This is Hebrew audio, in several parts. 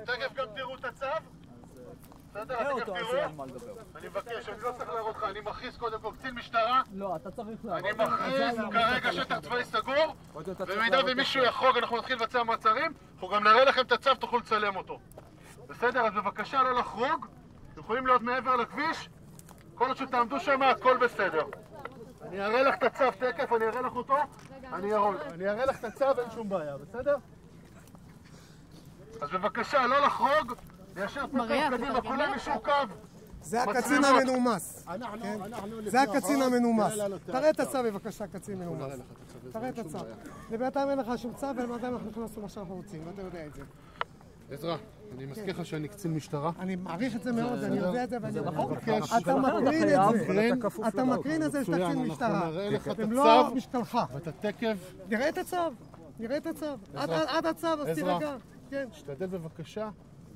תכף גם תראו את הצו. בסדר, תכף תראו. אני מבקש, אני לא צריך להראות לך, אני מכריז קודם כל קצין משטרה. לא, אתה צריך להראות. אני מכריז כרגע שטח צבאי סגור, במידה ומישהו יחרוג אנחנו נתחיל לבצע מעצרים, אנחנו גם נראה לכם את הצו, תוכלו לצלם אותו. בסדר, אז בבקשה לא לחרוג, אתם יכולים להיות מעבר לכביש, כל עוד שתעמדו שם, הכל בסדר. אני אראה לך את הצו תקף, אני אראה לך אותו, אני אראה לך את הצו, אין שום בעיה, בסדר? אז בבקשה, לא לחרוג, ליישר פה קו קדימה, כולם ישרו קו. זה הקצין המנומס. זה הקצין המנומס. תראה את הצו בבקשה, קצין מנומס. תראה את הצו. לבינתיים אין לך שום צו, ולבינתיים אנחנו נכנסנו מה שאנחנו רוצים, ואתה יודע את זה. עזרא, אני מזכיר לך שאני קצין משטרה. אני מעריך את זה מאוד, אני יודע את זה, ואני מבקש. אתה מקרין את זה. אתה מקרין את זה שאתה קצין משטרה. אתם לא משתלך. ואתה תקף. נראה את הצו. נראה את הצו. עד הצו, אז תירגע. כן. תשתדל בבקשה.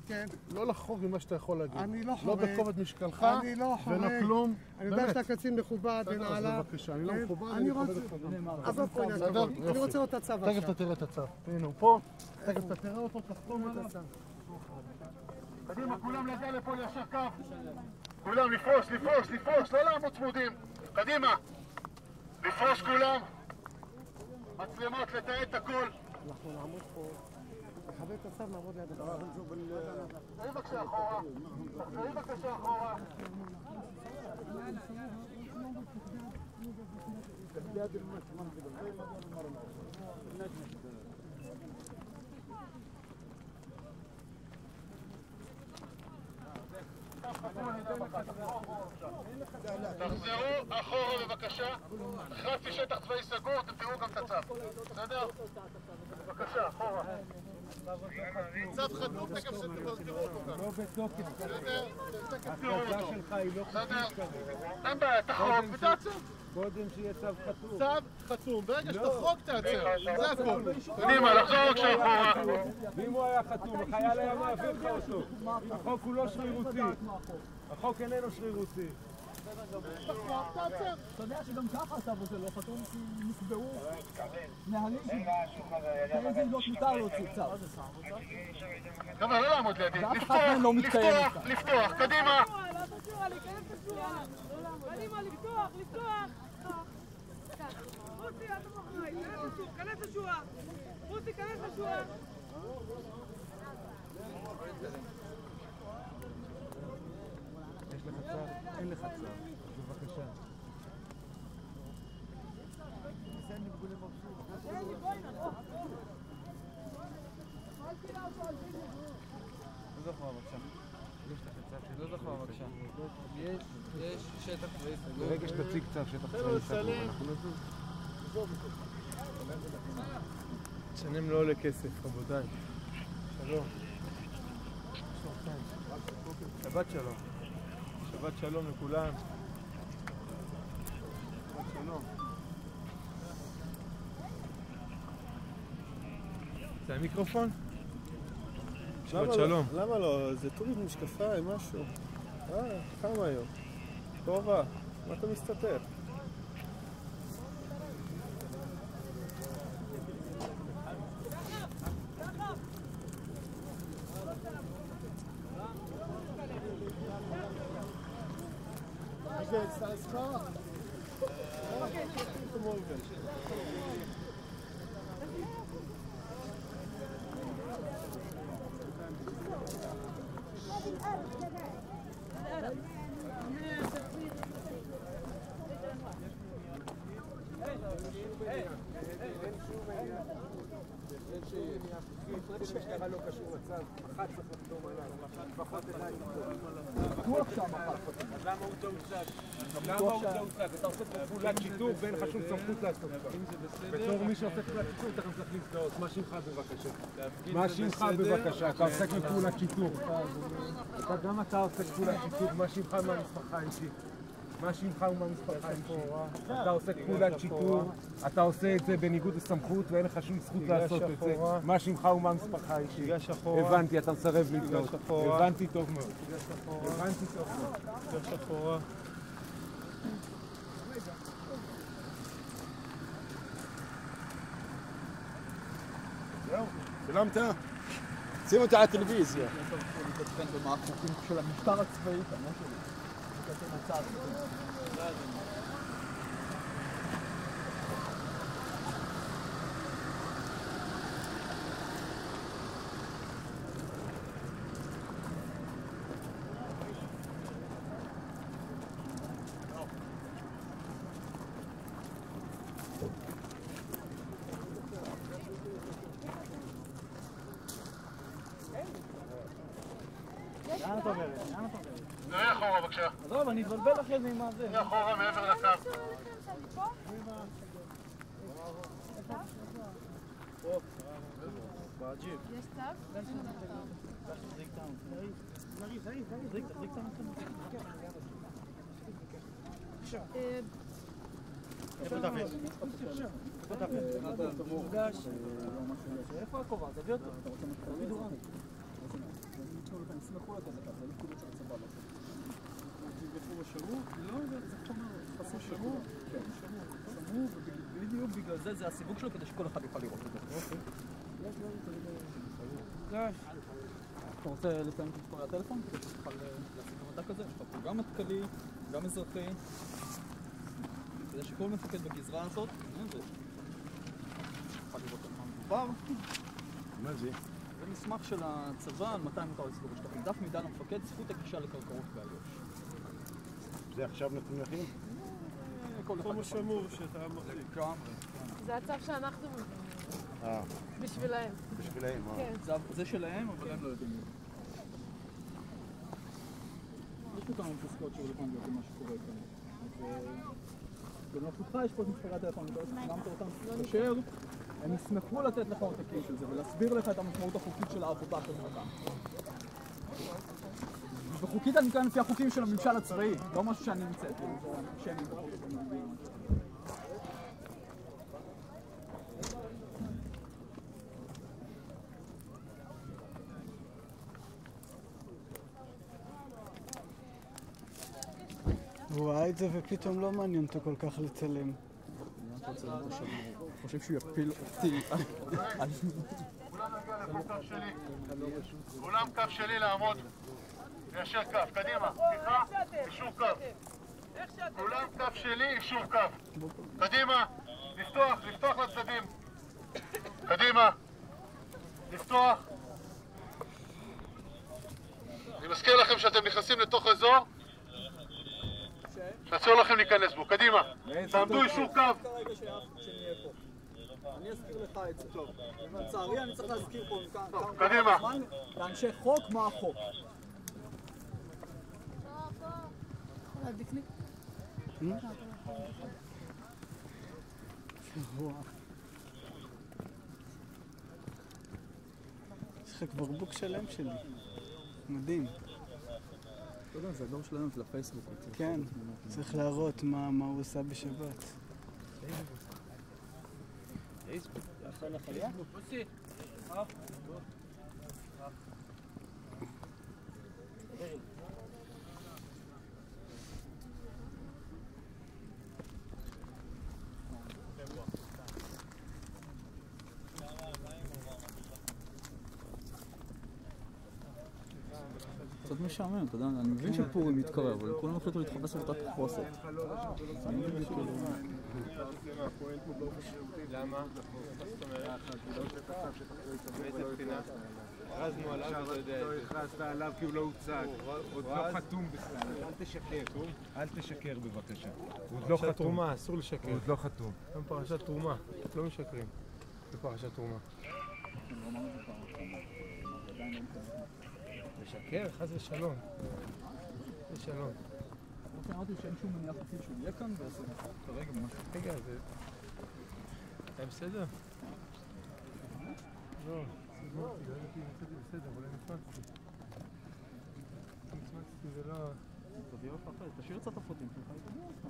כן. לא לחרוג ממה שאתה יכול להגיד. אני לא חורג. לא בכובד משקלך. אני לא חורג. ולא כלום. אני יודע שאתה קצין מכובד ונעלה. אז בבקשה, אני לא מכובד, אני מכבד אותך. עזוב פה עניין כבוד. אני רוצה לראות את הצו עכשיו. תכף אתה תראה את הצו. הנה הוא פה. תכף אתה תראה אותו, תחתום עליו. קדימה, כולם להגיע לפה ליישר קו. כולם לפרוש, לפרוש, לפרוש, לא לעמוד צמודים. קדימה. לפרוש כולם. מצלמות, לתעד את הכל. אנחנו נעמוד פה. נכבד את הצו, נעמוד ליד הצו. תחזרי בבקשה אחורה. תחזרי בבקשה אחורה. תחזרו אחורה בבקשה. חצי שטח צבאי סגור, אתם תראו גם את הצו. בסדר? בבקשה, אחורה. צו חתום, תכף שתראו אותו גם. לא בתוקף. תכף תראו אותו. שלך היא לא בסדר? אין בעיה, תחרוג ותעצור. קודם שיהיה צו חתום. צו חתום, ברגע שתחרוג תעצר. זה הכל. קדימה, לחזור בבקשה אחורה. ואם הוא היה חתום, החייל היה מעביר לך אותו. החוק הוא לא שרירותי. החוק איננו שרירותי. אתה יודע שגם ככה הצו הזה לא חתום, כי נקבעו נהלים שבאיזה עילות מותר להוציא צו. חבר'ה, לא לעמוד לידי. ואף אחד מהם לא מתקיים לפתוח, לפתוח, קדימה. קדימה, לפתוח, לפתוח. רותי, אתה מאחורי, כנס לשורה. רותי, כנס לשורה. יש לך צו? אין לך צו. בבקשה. לא זוכר בבקשה. יש לך צו? לא זוכר בבקשה. יש שטח צבאי סגור. ברגע שתציג צו שטח צבאי סגור, אנחנו נזוז. צלם לא עולה כסף, רבותיי. שלום. שבת שלום. שבת שלום לכולם. שבת שלום. זה המיקרופון? שבת שלום. למה לא? זה תוריד משקפיים, משהו. כמה היום? טובה, מה אתה מסתתר? המשטרה לא קשור לצו, אחת צריך לחתום עליו, לפחות אחד בטוח שם אחת. אז למה הוא תאוצק? למה הוא תאוצק? אתה עושה פה פעולת שיטור ואין לך שום סמכות לעשות אותה. בתור מי שעושה פעולת שיטור אתה גם צריך להזדהות. מה שמך בבקשה? מה שמך בבקשה? אתה עוסק בפעולת שיטור. גם אתה עוסק בפעולת שיטור, מה שמך מהמשפחה האישית? מה שמך ומהמשפחה האישית? אתה עוסק פעולת שיטור, אתה עושה את זה בניגוד לסמכות ואין לך שום זכות לעשות את זה. מה שמך ומהמשפחה האישית? הבנתי, אתה מסרב לבדוק. הבנתי טוב מאוד. הבנתי טוב מאוד. זהו, צילמת? שים אותה על הטלוויזיה. ומה החוקים של המשטר הצבאי, כמו שלי. זה כזה מצב. לאן אתה עוברת? לאן אתה עוברת? נראה אחורה בבקשה. עזוב, אני אתבלבל אחרי זה עם הזה. נראה אחורה מעבר לקו. יש צו? איפה הכובע? תביא אותו. תביא דורן. הם ישמחו לתת לך, זה לפקודות של הצבא. תבחרו בשירות? לא, זה חומר חסר שירות. כן, שמור, בדיוק בגלל זה, זה הסיווג שלו כדי שכל אחד יוכל לראות את זה. אתה רוצה לסיים את מספרי הטלפון כדי שתוכל להשיג במדע כזה? יש לך פה גם מטכ"לי, גם אזרחי. כדי שכל מפקד בגזרה הזאת, זה יוכל לראות על מה מדובר. מה זה? זה מסמך של הצבא על מתי מותר לסגור בשטחים. דף מידע למפקד, זכות הגישה לקרקעות באיו"ש. זה עכשיו נתון לכם? כל אחד שמור שאתה מחזיק. זה הצו שאנחנו מביאים. בשבילהם. בשבילהם, כן. זה שלהם, אבל הם לא יודעים. יש פה כמה פסקאות שרלוונטיות למה שקורה כאן. בנוכחותך יש פה את מספרי הטלפון, אתה סיימת אותם להתקשר, הם ישמחו לתת לך עותקים של זה ולהסביר לך את המשמעות החוקית של העבודה שלך. וחוקית אני מתכוון לפי החוקים של הממשל הצבאי, לא משהו שאני נמצאת, זה אנטישמי בחוק. הוא ראה את זה ופתאום לא מעניין אותו כל כך לצלם. חושב שהוא יפיל אותי. כולם נגיע לפה קו שלי. כולם קו שלי לעמוד. ליישר קו. קדימה. סליחה. אישור קו. כולם קו שלי, אישור קו. קדימה. לפתוח לצדדים. קדימה. לפתוח. אני מזכיר לכם שאתם נכנסים לתוך אזור שאסור לכם להיכנס בו. קדימה. תעמדו אישור קו. אני אזכיר לך את זה. טוב. לצערי אני צריך להזכיר פה קדימה. לאנשי חוק מה החוק. יש לך כבר בוק שלם שלי. מדהים. אתה יודע, זה הדור שלנו של הפייסבוק. כן, צריך להראות מה הוא עושה בשבת. פייסבוק. יאכל לך עלייה? בוסי. קצת משעמם, אתה יודע, אני מבין שפורים מתקרב, אבל כולם החליטו להתחפש על אותה תחפושת. למה? מאיזה בחינה? הכרזנו עליו ואתה יודע את זה. לא הכרזת עליו כי הוא לא הוצג. עוד לא חתום בכלל. אל תשקר. אל תשקר בבקשה. הוא עוד לא חתום. תרומה, אסור לשקר. הוא עוד לא חתום. גם פרשת תרומה. לא משקרים. זה פרשת תרומה. לשקר? חס ושלום. חס ושלום. אמרתי שאין שום מניעה חוקית שהוא יהיה כאן ועושה כרגע משהו. רגע, זה... היה בסדר? לא, לא ידעתי אם יצאתי בסדר, אבל נצמצתי. נצמצתי זה לא... תביא אותך אחרי, תשאיר קצת הפרטים שלך ותביא אותך.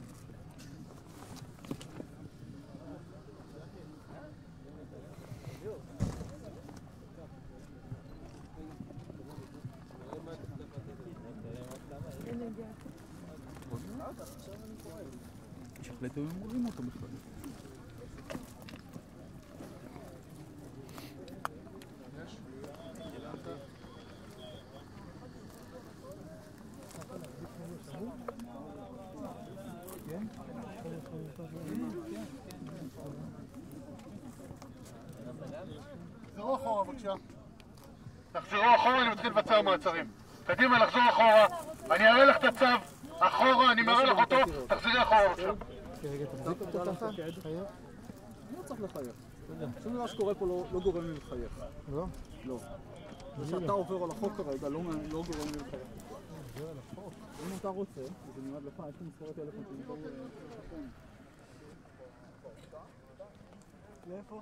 שחלט היו אמורים אותו בכלל. תחזרו אחורה בבקשה. תחזרו אחורה, אני מתחיל לבצע מעצרים. קדימה, לחזור אחורה. אני אראה לך את הצו. אחורה, אני מראה לך אותו. תחזרי אחורה בבקשה. אני לא צריך לחייך. שום דבר שקורה פה לא גורם לי לחייך. לא? לא. זה שאתה עובר על החוק כרגע לא גורם לי לחייך. אם אתה רוצה, זה מיועד לך, יש לי מספרי טלפון שנמצאו חשבון. לאיפה?